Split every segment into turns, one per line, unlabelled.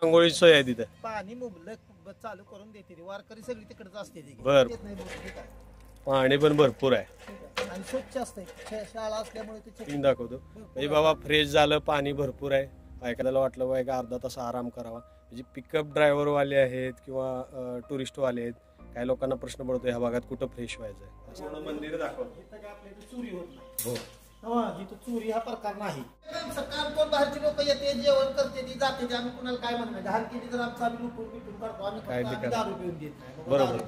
आंघोळीची सोय आहे तिथे,
पाणी मुबलक चालू करून देते, वारकरी सगळी तिकडेच असते.
बर, पाणी पण भरपूर आहे
आणि स्वच्छ असते, शाळा असल्यामुळे
ते दाखवतो. म्हणजे बाबा फ्रेश झालं, पाणी भरपूर आहे. एखाद्याला वाटलं बाबा एक अर्धा तास आराम करावा, म्हणजे पिकअप ड्रायव्हर वाले आहेत किंवा टुरिस्ट वाले आहेत, काही लोकांना प्रश्न पडतो ह्या भागात कुठं फ्रेश व्हायचंय. मंदिर दाखवतो,
चोरी होत नाही. हो, जिथं चोरी हा प्रकार नाही. सकाळ कोण बाहेरची लोक येते, जेवण करते, ती जाते, आम्ही कुणाला काय म्हणणार, घाण केली तर आमचा आम्ही लुटून बिटून काढतो, आम्ही दारू पिऊन देत नाही. बरोबर,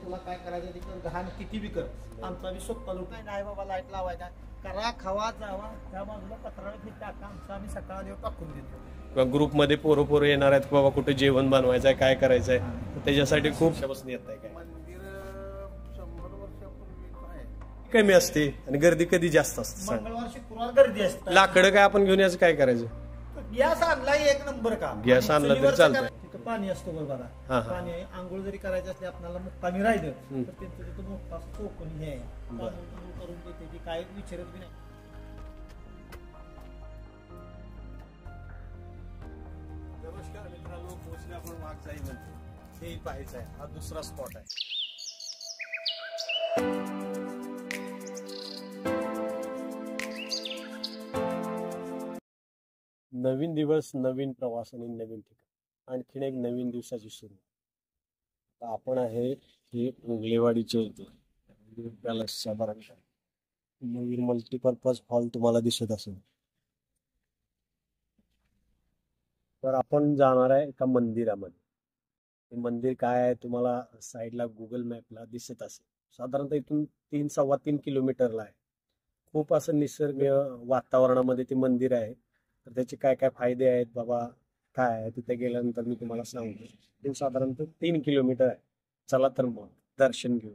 तुला काय करायचं ते घाण किती बी कर, आमचा आम्ही स्वतः लुटाय नाही बाबा. लाईट लावायचा, करा, खावा, जावा, त्या बाजूला पत्रावर टाका, आमचं आम्ही सकाळ टाकून देतो.
किंवा ग्रुपमध्ये पोरं येणार आहेत, बाबा कुठे जेवण बनवायचंय, काय करायचंय, त्याच्यासाठी खूप वर्षापासून येत आहे. काय कमी असते आणि गर्दी कधी जास्त असते?
मंगळवार शुक्रवार गर्दी असते.
लाकडं काय आपण घेऊन यायचं, काय करायचं?
गॅस आणला एक नंबर का,
गॅस आणला तरी चालतं.
तिथं पाणी असतं बघा, पाणी आंघोळ जरी करायचं असले आपल्याला मुक्कामी राहिलं तर त्यांचं तिथं मोठा चौकणी आहे, करून देते, ती काय विचारत बी नाही.
नमस्कार मित्रांनो, पोचले आपण वाघजाई मध्ये, हे पाहायचं आहे, हा दुसरा स्पॉट आहे. नवीन दिवस, नवीन प्रवास आणि नवीन ठिकाण, आणखीन एक नवीन दिवसाची सुरुवात. आपण आहे हे उगलेवाडीच्या इथे पॅलेसच्या बराबर नवीन मल्टीपर्पज हॉल तुम्हाला दिसत असेल. तर आपण जाणार आहे एका मंदिरामध्ये. हे मंदिर काय आहे तुम्हाला साईडला गुगल मॅपला दिसत असेल. साधारणतः इथून 3-3.25 किलोमीटरला आहे. खूप असं निसर्ग वातावरणामध्ये ते मंदिर आहे. तर त्याचे काय काय फायदे आहेत बाबा, काय आहे तिथे गेल्यानंतर मी तुम्हाला सांगतो. ते साधारणतः 3 किलोमीटर आहे. चला तर मग दर्शन घेऊ.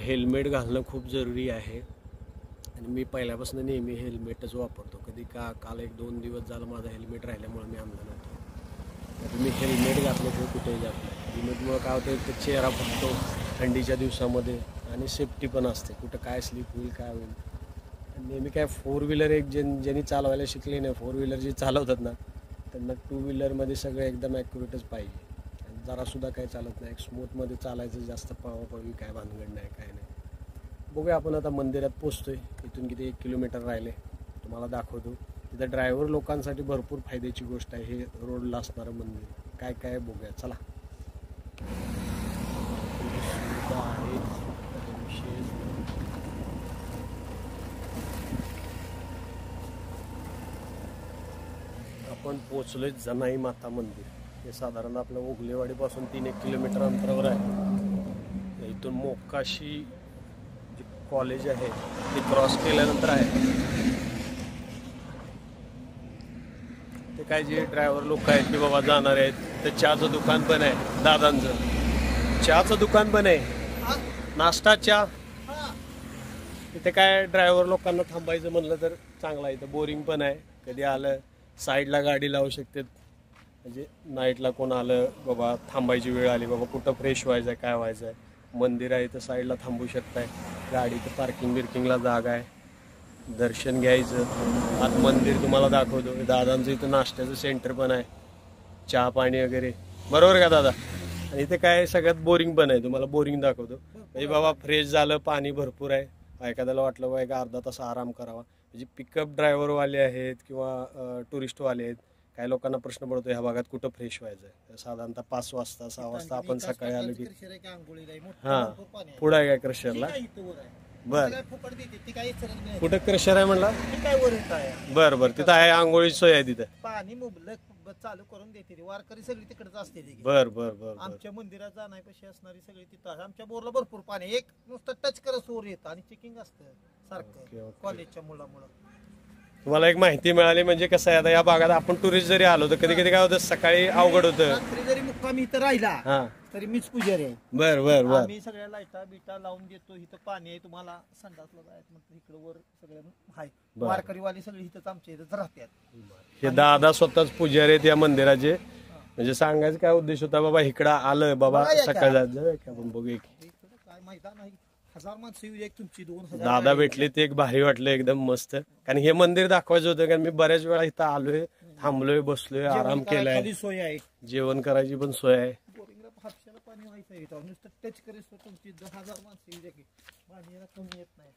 हेल्मेट घालणं खूप जरुरी आहे आणि मी पहिल्यापासून नेहमी हेल्मेटच वापरतो. कधी काल 1-2 दिवस झालं माझं हेल्मेट राहिल्यामुळे मी आणलं नव्हतं. तर मी हेल्मेट घातल्याशिवाय कुठेही जात नाही. हेल्मेटमुळं काय होतं, तर चेहरा फुटतो थंडीच्या दिवसामध्ये आणि सेफ्टी पण असते, कुठं काय स्लिप होईल काय होईल. नेहमी काय 4 व्हीलर ज्यांनी चालवायला शिकले नाही, 4 व्हीलर जे चालवतात ना, त्यांना 2 व्हीलरमध्ये सगळं एकदम ॲक्युरेटच पाहिजे. जरासुद्धा काही चालत नाही, स्मूथमध्ये चालायचं, जास्त पळवी काय भानगड नाही, काय नाही. बघूया आपण आता मंदिरात पोचतोय. इथून किती 1 किलोमीटर राहिले तुम्हाला दाखवतो. तिथं ड्रायव्हर लोकांसाठी भरपूर फायद्याची गोष्ट आहे हे रोडला असणारं मंदिर. काय काय बघूया चला. आपण पोचलोय जनाई माता मंदिर. हे साधारण आपल्या उगलेवाडीपासून 3-1 किलोमीटर अंतरावर आहे. इथून मोकाशी जे कॉलेज आहे ते क्रॉस केल्यानंतर आहे. ते काय जे ड्रायव्हर लोक आहेत की बाबा जाणार आहेत, तर चहाचं दुकान पण आहे. दादांचं चहाचं दुकान पण आहे, नाश्ता चहा. इथे काय ड्रायव्हर लोकांना थांबायचं म्हणलं तर चांगलं आहे. इथं बोरिंग पण आहे, कधी आलं साईडला गाडी लावू शकते. म्हणजे नाईटला कोण आलं बाबा, थांबायची वेळ आली बाबा, कुठं फ्रेश व्हायचं आहे, काय व्हायचं आहे, मंदिर आहे तर साईडला थांबू शकताय. गाडीचं पार्किंग बिर्किंगला जागा आहे. दर्शन घ्यायचं. आत मंदिर तुम्हाला दाखवतो. दादांचं इथं नाश्त्याचं सेंटर पण आहे, चहा पाणी वगैरे, बरोबर का दादा? आणि इथे काय सगळ्यात बोरिंग पण आहे, तुम्हाला बोरिंग दाखवतो. म्हणजे बाबा फ्रेश झालं, पाणी भरपूर आहे. एखाद्याला वाटलं बाबा एक अर्धा तास आराम करावा, म्हणजे पिकअप ड्रायव्हर वाले आहेत किंवा टुरिस्ट वाले आहेत, काही लोकांना प्रश्न पडतो ह्या भागात कुठं फ्रेश व्हायचंय. साधारणतः 5 वाजता 6 वाजता आपण सकाळी आलो की हा पुढे आहे काय क्रशरला? बर, कुठं क्रशर आहे म्हणला? बर बर, तिथं आहे आंघोळीची सोय आहे तिथे,
पाणी मुबलक चालू करून देते, वारकरी सगळी तिकडेच असते.
बर बर बर,
आमच्या मंदिरात जाण्यापेक्षा असणारी सगळी तिथं. आमच्या बोरला भरपूर पाणी, एक नुसतं टच करत सोर येतं आणि चेकिंग असतं सारखं कॉलेजच्या मुलामुळं.
तुम्हाला एक माहिती मिळाली म्हणजे कसं आहे, आता या भागात आपण टुरिस्ट जरी आलो तर कधी कधी काय होतं, सकाळी अवघड होतं.
रात्री जरी मुक्कामी इथं राहिला तरी मीच पुजारी आहे.
बर बर बर.
आम्ही सगळ्या लाईटा बिटा लावून देतो. इथं पाणी आहे, तुम्हाला संडासला जायचं म्हटलं इकडं वर सगळं आहे.
बरं.
वारकरीवाली सगळी इथंच आमच्या इथंच राहतात.
हे दादा स्वतःच पुजारी आहेत या मंदिराचे. म्हणजे सांगायचं काय उद्देश होता, बाबा इकडं आलं बाबा
बघा या
सकाळ जायचं आपण बघूया की.
इकडं काय मैदान आहे, 1000 माणसं येऊ, एक तुमची 2000.
दादा भेटले ते एक भारी वाटलं एकदम मस्त. कारण हे मंदिर दाखवायचं होतं, कारण मी बऱ्याच वेळा इथं आलोय, थांबलोय, बसलोय, आराम केलाय.
खाली सोय आहे.
जेवण करायची पण सोय आहे.
बोरिंगला हापशाला पाणी व्हायचं इथं, नुसतं टच करेस तुमची 10,000 माणसं येऊ द्या की पाणी कमी येत नाही.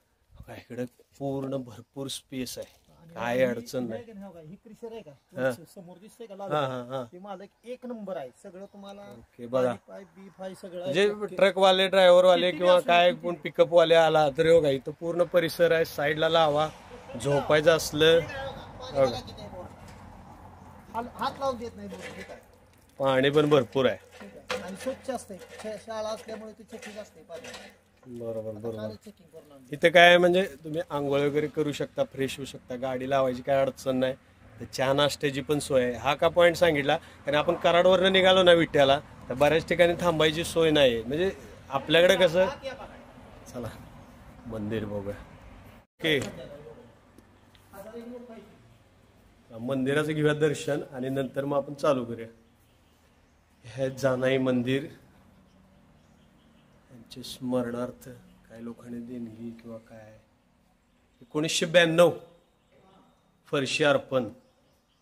इकडे पूर्ण भरपूर स्पेस आहे, काय अडचण नाही.
ही क्रिशर आहे
हा.
का समोर दिसतंय का
हा
लाल,
हा हा.
ते मालक एक नंबर आहे. सगळं तुम्हाला
ओके, बघा.
पाय बीफ आहे सगळं
म्हणजे
आहे.
ट्रक वाले, ड्रायव्हर वाले
किती
किंवा
असू दे,
काय
किती.
कोण पिकअप वाले आला तर हो का इथं पूर्ण परिसर आहे. साईडला लावा, झोपायचं असलं
पाणी बघा किती आहे बोर. हात लावून देत नाही बोर, ठीक आहे.
पाणी पण भरपूर आहे.
ठीक आहे. आणि स्वच्छ असते, शाळा असल्यामुळे ते चेकिंग असते पाणी.
बरोबर बरोबर.
चेकिंग करून आणलं.
इथं काय आहे म्हणजे तुम्ही आंघोळ वगैरे करू शकता, फ्रेश होऊ शकता, गाडी लावायची काय अडचण नाही. तर चहा नाश्त्याची पण सोय आहे. हा का पॉईंट सांगितला, कारण आपण कराडवरनं निघालो ना विठ्ठ्याला, तर बऱ्याच ठिकाणी थांबायची सोय नाही. म्हणजे आपल्याकडे कसं, चला मंदिर बघूया. ओके, मंदिराचं घेऊया दर्शन आणि नंतर मग आपण चालू करूया. हे जानाई मंदिर, यांचे स्मरणार्थ काय लोकांनी देणगी किंवा काय, 1992 फरशी अर्पण.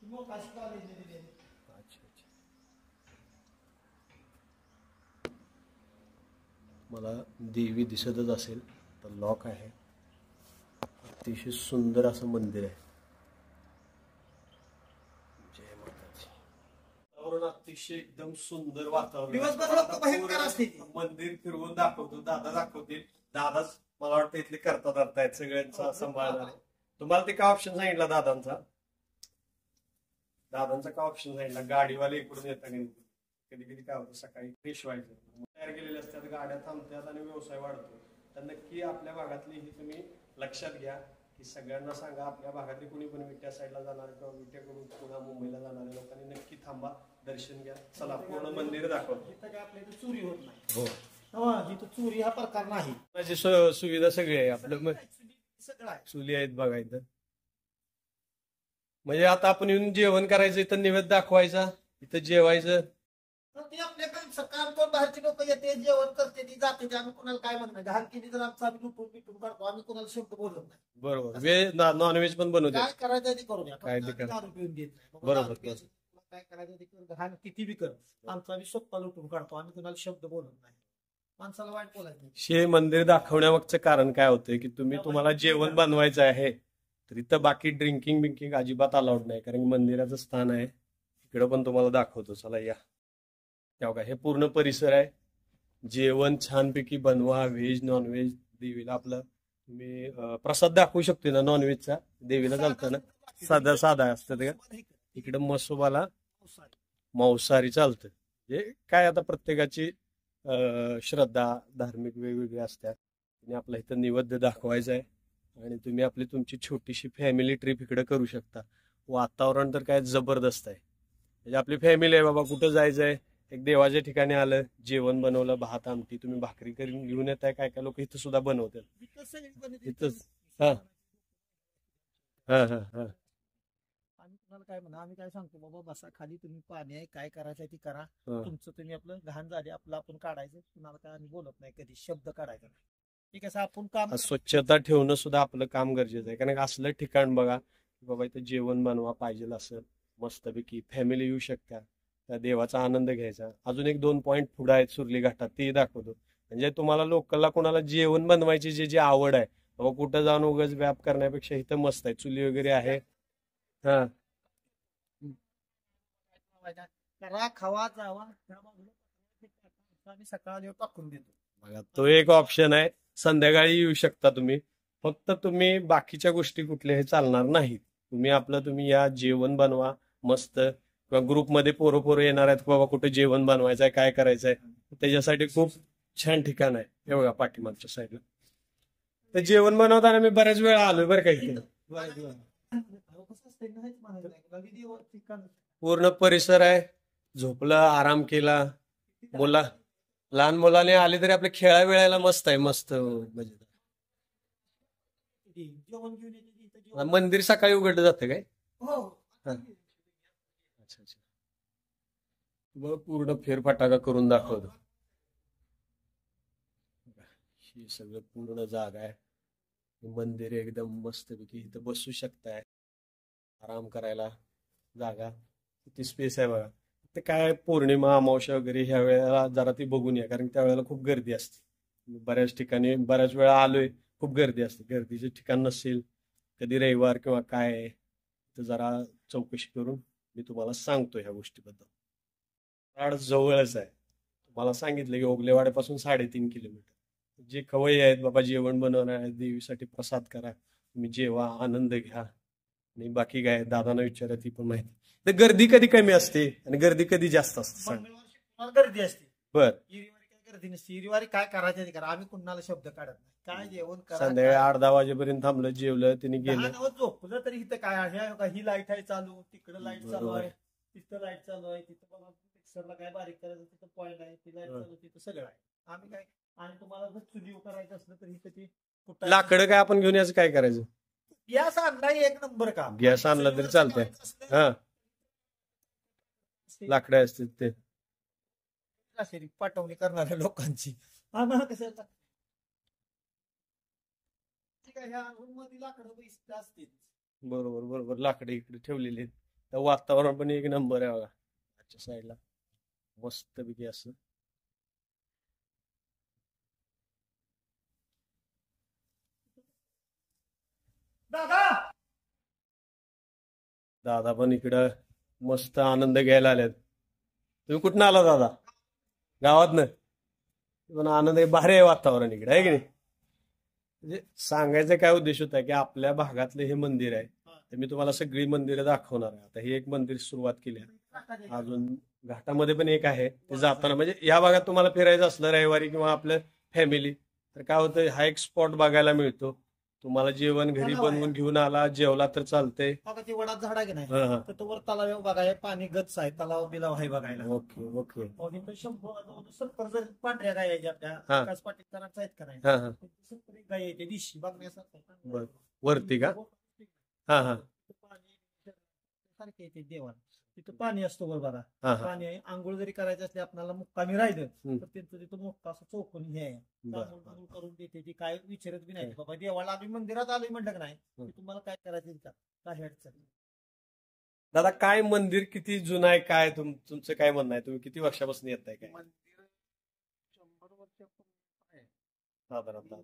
अच्छा अच्छा. मला देवी दिसतच असेल तर लॉक आहे. अतिशय सुंदर असं मंदिर आहे. जय माताजी. वातावरण अतिशय एकदम सुंदर वातावरण.
दिवसभर लोकं भयंकर असते.
मंदिर फिरवून दाखवतो, दादा दाखवतील. दादाच मला वाटतं इथले करता धरता आहेत, सगळ्यांचा सांभाळणार. तुम्हाला ते काय ऑप्शन सांगितला दादांचा काय ऑप्शन सांगितला, गाडीवाले इकडून येतात. कधी कधी काय होतं, सकाळी फ्रेश व्हायचं, तयार केलेले असतात, गाड्या थांबतात आणि व्यवसाय वाढतो. तर नक्की आपल्या भागातली ही तुम्ही लक्षात घ्या की सगळ्यांना सांगा, आपल्या भागातली कुणी पण विट्या साईडला जाणार किंवा विट्याकडून पुन्हा मुंबईला जाणाऱ्या लोकांनी नक्की थांबा, दर्शन घ्या. चला पूर्ण मंदिर दाखवतो.
इथं काय आपल्या इथं चोरी होत नाही.
हो,
इथं चोरी हा प्रकार नाही.
माझी सुविधा सगळी आहे आपलं.
सगळं आहे.
चुली आहेत बघा इथं. म्हणजे आता आपण येऊन जेवण करायचं, इथं नैवेद्य दाखवायचा, इथं जेवायचं.
तर ते आपल्याकडे सकाळ कोण बाहेरची लोक येते, जेवण करते, ती जाते, ते आम्ही कुणाला काय म्हणत नाही. घाण केली तर आमचं आम्ही लुटून बिटून काढतो, आम्ही कुणाला शब्द बोलत नाही.
बरोबर. व्हेज नॉनव्हेज पण बनवते.
काय करायचं ते करू द्या,
काय ते
फक्त
करा.
दारू पिऊन देत नाही. बाबा
बरोबर.
दारू प्यायचं, तुला काय करायचं ते कर, घाण किती बी कर, आमचं आम्ही स्वतः लुटून काढतो, आम्ही कुणाला शब्द बोलत नाही. माणसाला वाईट बोलायचं नाही.
हे मंदिर दाखवण्यामागचं कारण काय होतंय की तुम्हाला जेवण बनवायचं आहे तर इथं बाकी ड्रिंकिंग बिंकिंग अजिबात अलाउड नाही, कारण मंदिराचं स्थान आहे. इकडं पण तुम्हाला दाखवतो, चला या. तेव्हा हे पूर्ण परिसर आहे. जेवण छानपैकी बनवा, व्हेज नॉनव्हेज. देवीला आपलं तुम्ही प्रसाद दाखवू शकतो ना नॉनव्हेजचा, देवीला चालतं ना, साधा असतं ते. इकडं मसोबाला मांसाहारी चालतं. म्हणजे काय आता प्रत्येकाची श्रद्धा धार्मिक वेगवेगळी असतात. आणि आपला इथं नैवेद्य दाखवायचा आहे आणि तुम्ही आपली तुमची छोटीशी फॅमिली ट्रिप इकडे करू शकता. वातावरण तर काय जबरदस्त आहे. म्हणजे आपली फॅमिली आहे बाबा, कुठं जायचंय, एक देवाच्या ठिकाणी आलं, जेवण बनवलं, भात आमटी, तुम्ही भाकरी करून घेऊन येताय. काय काय लोक इथं सुद्धा बनवतात. इथंच. हा हा हा हा.
आम्ही तुम्हाला काय म्हणा, आम्ही काय सांगतो, बाबा बसा खाली, तुम्ही पाणी आहे, काय करायचं ते करा,
हा.
तुमचं तुम्ही आपलं घाण झाले आपलं आपण काढायचं, कुणाला काय आम्ही बोलत नाही, कधी शब्द काढायचा नाही. ठीक आहे, आपण काम
स्वच्छता ठेवणं सुद्धा आपलं काम गरजेचं आहे. कारण असलं ठिकाण बघा बाबा, इथं जेवण बनवा पाहिजे असं मस्तपैकी फॅमिली येऊ शकता, त्या देवाचा आनंद घ्यायचा. अजून एक 2 पॉईंट पुढे आहेत सुरली घाटात, ते दाखवतो. म्हणजे तुम्हाला लोकलला कोणाला जेवण बनवायची जी आवड आहे, बाबा कुठं जाऊन उगाच व्याप करण्यापेक्षा इथं मस्त आहे, चुली वगैरे आहे. हा,
करा, खावा, जावा, त्या बाजूला आम्ही सकाळी टाकून देतो.
बघा तो एक ऑप्शन आहे. संध्याकाळी येऊ शकता तुम्ही. फक्त तुम्ही बाकीच्या गोष्टी कुठल्याही चालणार नाहीत. तुम्ही या, जेवण बनवा मस्त, किंवा ग्रुपमध्ये पोरं येणार आहेत, बाबा कुठे जेवण बनवायचं आहे, काय करायचंय, त्याच्यासाठी खूप छान ठिकाण आहे. हे बघा पाठीमागच्या साईडला. तर जेवण बनवताना मी बऱ्याच वेळा आलोय बरं काही. पूर्ण परिसर आहे, झोपला, आराम केला, लहान मुलाने आले तरी आपल्या खेळा वेळायला मस्त आहे, मस्त म्हणजे
जेवण घेऊन येते इथं जेवण.
मंदिर सकाळी उघडलं जातं काय?
हो.
हा. अच्छा अच्छा. मग पूर्ण फेरफटाका करून दाखवतो. ही सगळं पूर्ण जागा आहे. मंदिर एकदम मस्तपैकी इथं बसू शकताय, आराम करायला जागा, किती स्पेस आहे बघा. ते काय पौर्णिमा अमावस्या वगैरे ह्या वेळेला जरा ती बघून या, कारण त्या वेळेला खूप गर्दी असते. बऱ्याच ठिकाणी बऱ्याच वेळा आलोय, खूप गर्दी असते. गर्दीचे ठिकाण नसेल, कधी रविवार किंवा काय आहे, तर जरा चौकशी करून मी तुम्हाला सांगतो ह्या गोष्टीबद्दल. कराड जवळच आहे. तुम्हाला सांगितलं की ओगलेवाड्यापासून 3.5 किलोमीटर. जे खवय्ये आहेत बाबा, जेवण बनवणार आहे, देवीसाठी प्रसाद करा, तुम्ही जेवा, आनंद घ्या. आणि बाकी काय दादांना विचारा, ती पण माहिती. तर गर्दी कधी कमी असते आणि गर्दी कधी जास्त असते सांग.
मंगळवार शुक्रवार गर्दी असते.
बर.
इरीवारी काय गर्दी नसते. इरीवारी काय करायचं ते करा, आम्ही कुणाला शब्द काढत नाही. काय जेवण करा,
संध्याकाळी
काय.
8-10 वाजेपर्यंत थांबलं, जेवलं, त्यांनी गेलं.
लहान व झोपलं तरी इथं काय आहे, ही लाईट आहे चालू, तिकडं लाईट चालू
बरोबर.
आहे, तिथं लाईट चालू आहे, तिथं बघा मिक्सरला काय बारीक करायचं तिथं पॉईंट आहे, ती लाईट चालू तिथं सगळं आहे. आम्ही काय, आणि तुम्हाला जर चुलीवर करायचं असलं तर इथं ती कुठं
लाकडं काय आपण घेऊन याचं काय करायचं?
गॅस आणला एक नंबर का.
गॅस आणला तरी चालतंय. हा, लाकडं असतील ते.
असेल पाठवणी करणाऱ्या लोकांची. आम्हाला कसं ठीक आहे, ह्या रूम मध्ये लाकडं पैसे असतील.
बरोबर बरोबर, लाकडे इकडे ठेवलेली आहेत. तर वातावरण पण एक नंबर आहे बघा, आजच्या साईडला मस्तपैकी असं.
दादा
दादा पण इकडं मस्त आनंद घ्यायला आल्यात. तुम्ही कुठं आला दादा? गावातनं? पण आनंद आहे, भारी आहे वातावरण इकडे, आहे की नाही? म्हणजे सांगायचा काय उद्देश होता की आपल्या भागातले हे मंदिर आहे, तर मी तुम्हाला सगळी मंदिरं दाखवणार आहे. आता हे एक मंदिर सुरुवात केली आहे, अजून घाटामध्ये पण एक आहे. ते जाताना म्हणजे या भागात तुम्हाला फिरायचं असलं रविवारी किंवा आपलं फॅमिली, तर काय होतं, हा एक स्पॉट बघायला मिळतो. तुम्हाला जेवण घरी बनवून घेऊन आला, जेवला तर चालतंय.
बघा ते वडात झाड आहे की नाही,
हा हा.
तर तो वर तलाव बघाय, पाणी गच्च आहे, तलाव बिलाव आहे बघायला.
Okay okay.
आणि तो 100-70 जर पांढऱ्या गाय आहेत आपल्या
हा.
विकास पाटीलकरांचा आहेत का नाही,
हा हा.
70 गाय आहेत त्या दिवशी बघण्यासारखं.
बर. वरती का? हा हा.
पाणी सारखे येते देवाला, तिथं पाणी असतो बरोबर.
हा हा.
पाणी आहे, आंघोळ जरी करायचं असले आपल्याला मुक्कामी राहिलं
हम्म.
तर त्यांचं तिथं मोठं असं चौकोनी हे आहे,
बर.
तांदूळ बिंदूळ करून देते. ती काय विचारत बी नाही बाबा, देवाला आम्ही मंदिरात आलोय म्हणलं का नाही, की तुम्हाला काय करायचं का, काही अडचण नाही.
दादा काय मंदिर किती जुनं आहे, काय तुमचं काय म्हणणं आहे? तुम्ही किती वर्षापासून येत आहे काय
मंदिर 100 वर्षापूर्वी आहे.
साधारणतः?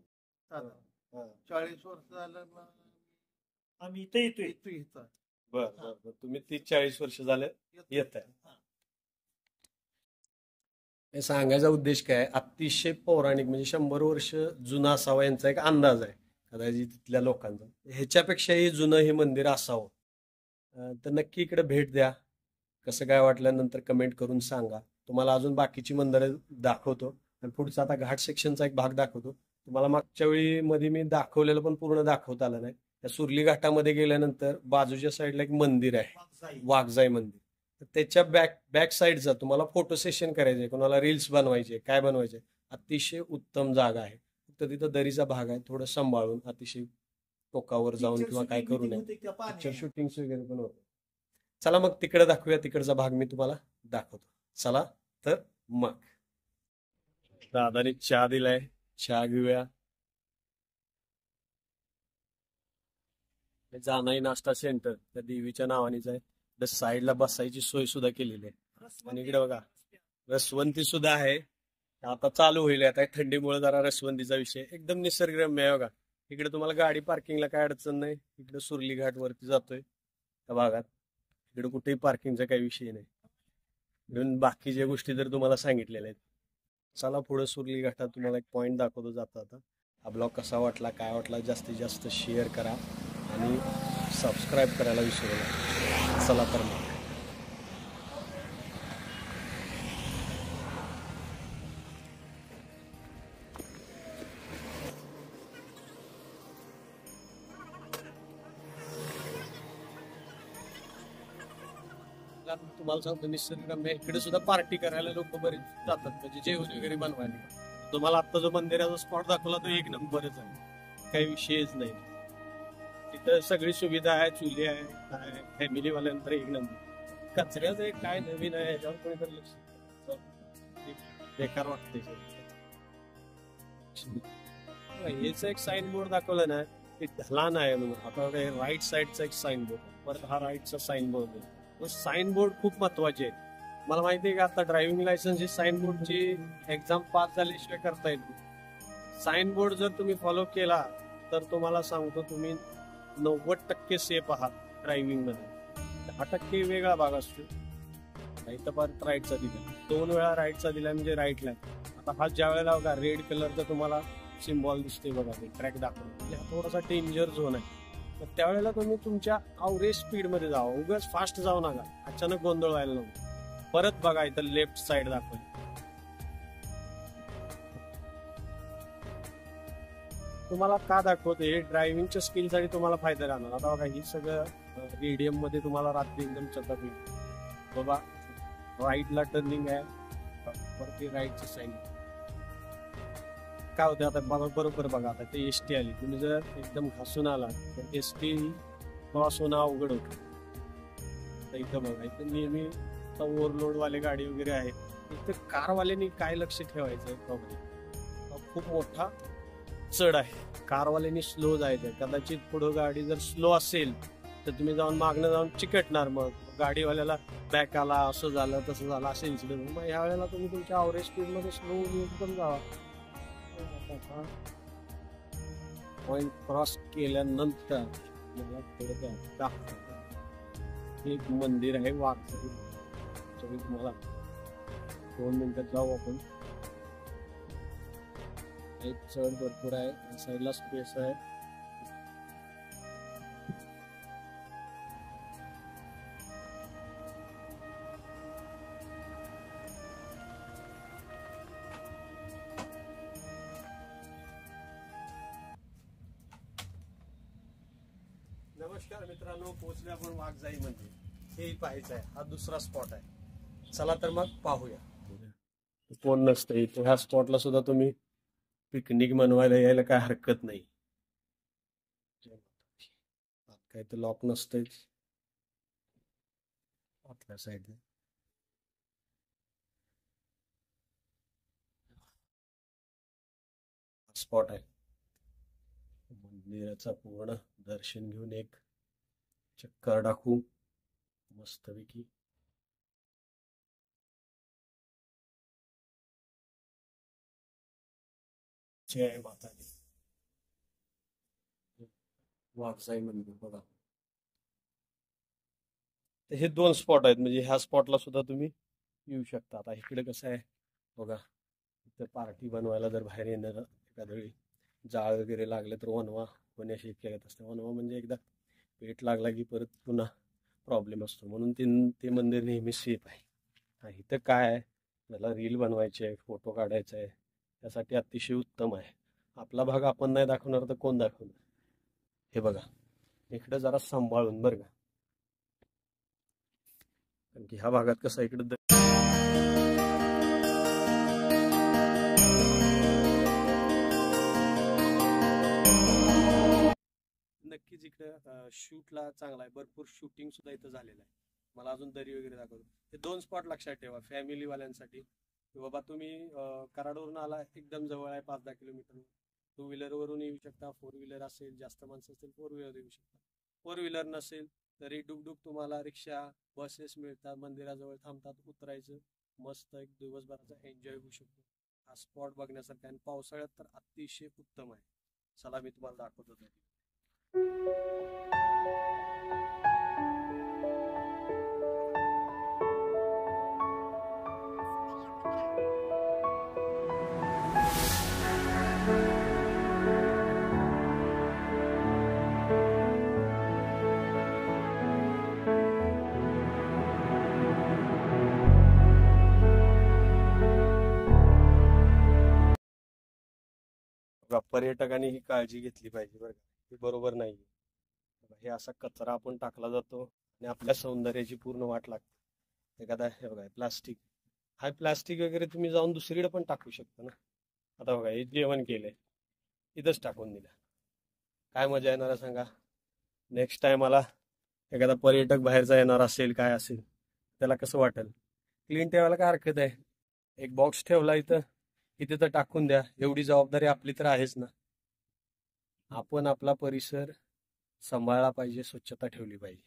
हा.
40 वर्ष झालं आम्ही इथं येतोय.
बर बर बर. तुम्ही 30-40 वर्ष झाले येत आहे. हे सांगायचा उद्देश काय, अतिशय पौराणिक म्हणजे 100 वर्ष जुना असावा यांचा एक अंदाज आहे कदाचित तिथल्या लोकांचा. ह्याच्यापेक्षाही जुनं हे मंदिर असावं. तर नक्की इकडे भेट द्या. कसं काय वाटलं नंतर कमेंट करून सांगा. तुम्हाला अजून बाकीची मंदिरं दाखवतो आणि पुढचा आता घाट सेक्शनचा एक भाग दाखवतो. तुम्हाला मागच्या वेळी मध्ये मी दाखवलेलं पण पूर्ण दाखवता आलं नाही. त्या सुरली घाटामध्ये गेल्यानंतर बाजूच्या साईडला एक मंदिर आहे, वाघजाई मंदिर. तर त्याच्या बॅक साईडचा तुम्हाला फोटो सेशन करायचंय, कोणाला रील्स बनवायचे, काय बनवायचे, अतिशय उत्तम जागा आहे. फक्त तिथं दरीचा भाग आहे, थोडं सांभाळून, अतिशय टोकावर जाऊन किंवा काय करू नये. पिक्चर शूटिंग वगैरे पण होतं. चला मग तिकडे दाखवूया, तिकडचा भाग मी तुम्हाला दाखवतो. चला तर मग. दादाने चहा दिलाय, चहा घेऊया. जानाई नाश्ता सेंटर त्या देवीच्या नावानेच आहे. त्या साईडला बसायची सोय सुद्धा केलेली आहे. आणि इकडे बघा रसवंती सुद्धा आहे. आता चालू होईल, आता थंडीमुळे जरा रसवंतीचा विषय एकदम निसर्गरम्य आहे बघा. इकडे तुम्हाला गाडी पार्किंगला काय अडचण नाही. इकडे सुरली घाट वरती जातोय त्या भागात, इकडे कुठेही पार्किंगचा काही विषय नाही. म्हणून बाकीच्या गोष्टी तर तुम्हाला सांगितलेल्या आहेत. चला पुढे सुरली घाटात तुम्हाला एक पॉइंट दाखवतो जाता आता. हा ब्लॉग कसा वाटला, काय वाटला, जास्तीत जास्त शेअर करा आणि सबस्क्राईब करायला विसरू नका. चला तर मग. ड्रायव्हिंगला तुम्हाला सांगतो निसर्गरम्य इकडे सुद्धा पार्टी करायला लोक बरेच जातात, म्हणजे जेवण वगैरे बनवायला. तुम्हाला आता जो मंदिराचा स्पॉट दाखवला तो एक नंबरच आहे, काही विषयच नाही. तिथं सगळी सुविधा आहे, चुली आहे, काय फॅमिलीवाल्यांतर एक नंबर. कचऱ्याचं एक काय नवीन आहे याच्यावर कोणीतरी लक्ष बेकार वाटते. हेच एक साईन बोर्ड दाखवलं ना, ते ढलान आहे म्हणून. आता राईट साईडचा एक साईन बोर्ड, परत हा राईटचा साईन बोर्ड आहे. साईन बोर्ड खूप महत्वाचे आहे. मला माहिती आहे का, आता ड्रायव्हिंग लायसन्स ही साईन बोर्डची एक्झाम पास झाल्याशिवाय करता येईल. साईन बोर्ड जर तुम्ही फॉलो केला तर तुम्हाला सांगतो तुम्ही 90% सेफ आहात ड्रायव्हिंग मध्ये. 10% वेगळा भाग असतो. इथं परत राईटचा दिला, 2 वेळा राईटचा दिला म्हणजे राईटला. आता हा ज्या वेळेला बघा रेड कलरचा तुम्हाला सिम्बॉल दिसते बघा, ते ट्रॅक दाखवतो, हा थोडासा डेंजर झोन आहे. तर त्यावेळेला तुम्ही तुमच्या अवरेज स्पीड मध्ये जावा, उगाच फास्ट जाऊ नका, अचानक गोंधळ व्हायला नको. परत बघा इथं लेफ्ट साइड दाखवली. तुम्हाला का दाखवते, हे ड्रायव्हिंगच्या स्किलसाठी तुम्हाला फायदा राहणार. आता बघा ही सगळं रेडियम मध्ये तुम्हाला रात्री एकदम चटक होईल. बाबा राईटला टर्निंग आहे, वरती राईटची साईड. काय होते आता बरोबर बघा, आता ते एसटी आली, तुम्ही जर एकदम घासून आला तर एसटी क्रॉस होणं अवघड होतं. तर इथं बघा, इथं नेहमी ओव्हरलोड वाले गाडी वगैरे आहे. इथं कारवाल्यांनी काय लक्ष ठेवायचं प्रॉब्लेम, खूप मोठा चढ आहे. कारवाल्यांनी स्लो जायचंय. कदाचित पुढं गाडी जर स्लो असेल तर तुम्ही जाऊन मागणं जाऊन चिकटणार, मग गाडीवाल्याला बॅक आला, असं झालं तसं झालं, असं इन्सिडेंट. मग ह्या वेळेला तुम्ही तुमच्या अवरेज स्पीड मध्ये स्लो एकदम जावा. पॉइंट क्रॉस केल्यानंतर मला एक मंदिर आहे वाघ, तुम्हाला 2 मिनिटात जाऊ आपण. एक चढ भरपूर आहे, साईडला स्पेस आहे. नमस्कार मित्रांनो, पोहोचले आपण वाघजाई मध्ये. हे पाहायचं आहे, हा दुसरा स्पॉट आहे. चला तर मग पाहूया. कोण नसतं इथे, ह्या स्पॉटला सुद्धा तुम्ही पिकनिक मनवायला यायला काय हरकत नाही. काय तर लॉक नसतंच आपल्या साईडने. स्पॉट आहे, मंदिराचा पूर्ण दर्शन घेऊन एक चक्कर टाकू मस्तपैकी. जय माता दी. वाघजाई मंदिर बघा. हे 2 स्पॉट आहेत, म्हणजे ह्या स्पॉटला सुद्धा तुम्ही येऊ शकता. आता इकडे कसं आहे बघा, इथं पार्टी बनवायला जर बाहेर येणार एखाद्या वेळी जाळ वगैरे लागले तर वनवा होण्याशी इतक्यात असते. वनवा म्हणजे एकदा पेट लागला की परत पुन्हा प्रॉब्लेम असतो, म्हणून ते मंदिर नेहमी सेफ आहे. इथं काय आहे, त्याला रील बनवायचे आहे, फोटो काढायचा आहे, त्यासाठी अतिशय उत्तम आहे. आपला भाग आपण नाही दाखवणार तर कोण दाखवणार. हे बघा इकडे जरा सांभाळून बरं का, कारण की ह्या भागात कसं इकडे नक्कीच इकडे शूटला चांगला आहे. भरपूर शूटिंग सुद्धा इथं झालेलं आहे. मला अजून दरी वगैरे दाखवतो. हे 2 स्पॉट लक्षात ठेवा फॅमिली वाल्यांसाठी. बाबा तुम्ही कराडवरून आला, एकदम जवळ आहे, 5-10 किलोमीटर. 2 व्हीलर वरून येऊ शकता, 4 व्हीलर असेल, जास्त माणसं असेल 4 व्हीलर येऊ शकता. 4 व्हीलर नसेल तरी डुकडुक तुम्हाला रिक्षा बसेस मिळतात, मंदिराजवळ थांबतात, उतरायचं, मस्त एक दिवसभराचा एन्जॉय होऊ शकतो. हा स्पॉट बघण्यासारखा आणि पावसाळ्यात तर अतिशय उत्तम आहे. चला मी तुम्हाला दाखवतो तरी. पर्यटकांनी ही काळजी घेतली पाहिजे बरं का, हे बरोबर नाही. हे असा कचरा आपण टाकला जातो आणि आपल्या सौंदर्याची पूर्ण वाट लागते. एखादा हे बघा प्लास्टिक, हा प्लास्टिक वगैरे तुम्ही जाऊन दुसरीकडे पण टाकू शकता ना. आता बघा हे जेवण केलंय, इथंच टाकून दिलं, काय मजा येणार आहे सांगा. नेक्स्ट टाइम मला एखादा पर्यटक बाहेरचा येणार असेल काय असेल त्याला कसं वाटेल. क्लीन ठेवायला काय हरकत आहे, एक बॉक्स ठेवला इथं, इथे तर टाकून द्या. एवढी जबाबदारी आपली तर आहेच ना. आपण आपला परिसर सांभाळला पाहिजे, स्वच्छता ठेवली पाहिजे.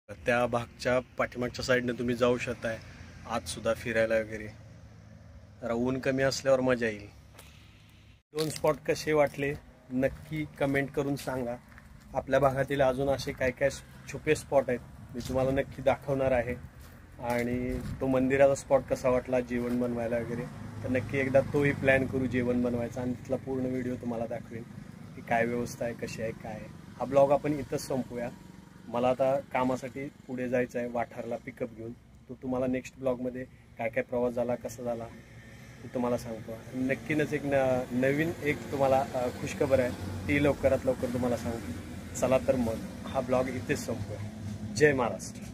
त्या भागच्या पाठीमागच्या साईडने तुम्ही जाऊ शकताय आत सुद्धा फिरायला वगैरे. जरा ऊन कमी असल्यावर मजा येईल. 2 स्पॉट कसे वाटले नक्की कमेंट करून सांगा. आपल्या भागातील अजून असे काय काय छुपे स्पॉट आहेत मी तुम्हाला नक्की दाखवणार आहे. आणि तो मंदिराचा स्पॉट कसा वाटला जेवण बनवायला वगैरे, तर नक्की एकदा तोही प्लॅन करू जेवण बनवायचा आणि तिथला पूर्ण व्हिडिओ तुम्हाला दाखवेन की काय व्यवस्था आहे, कशी आहे, काय आहे. हा ब्लॉग आपण इथंच संपूया. मला आता कामासाठी पुढे जायचं आहे वाठारला पिकअप घेऊन. तो तुम्हाला नेक्स्ट ब्लॉगमध्ये काय काय प्रवास झाला, कसा झाला ते तुम्हाला सांगतो. नक्कीच एक नवीन एक तुम्हाला खुशखबर आहे, ती लवकरात लवकर तुम्हाला सांगतो. चला तर मग हा ब्लॉग इथेच संपूया. जय महाराष्ट्र.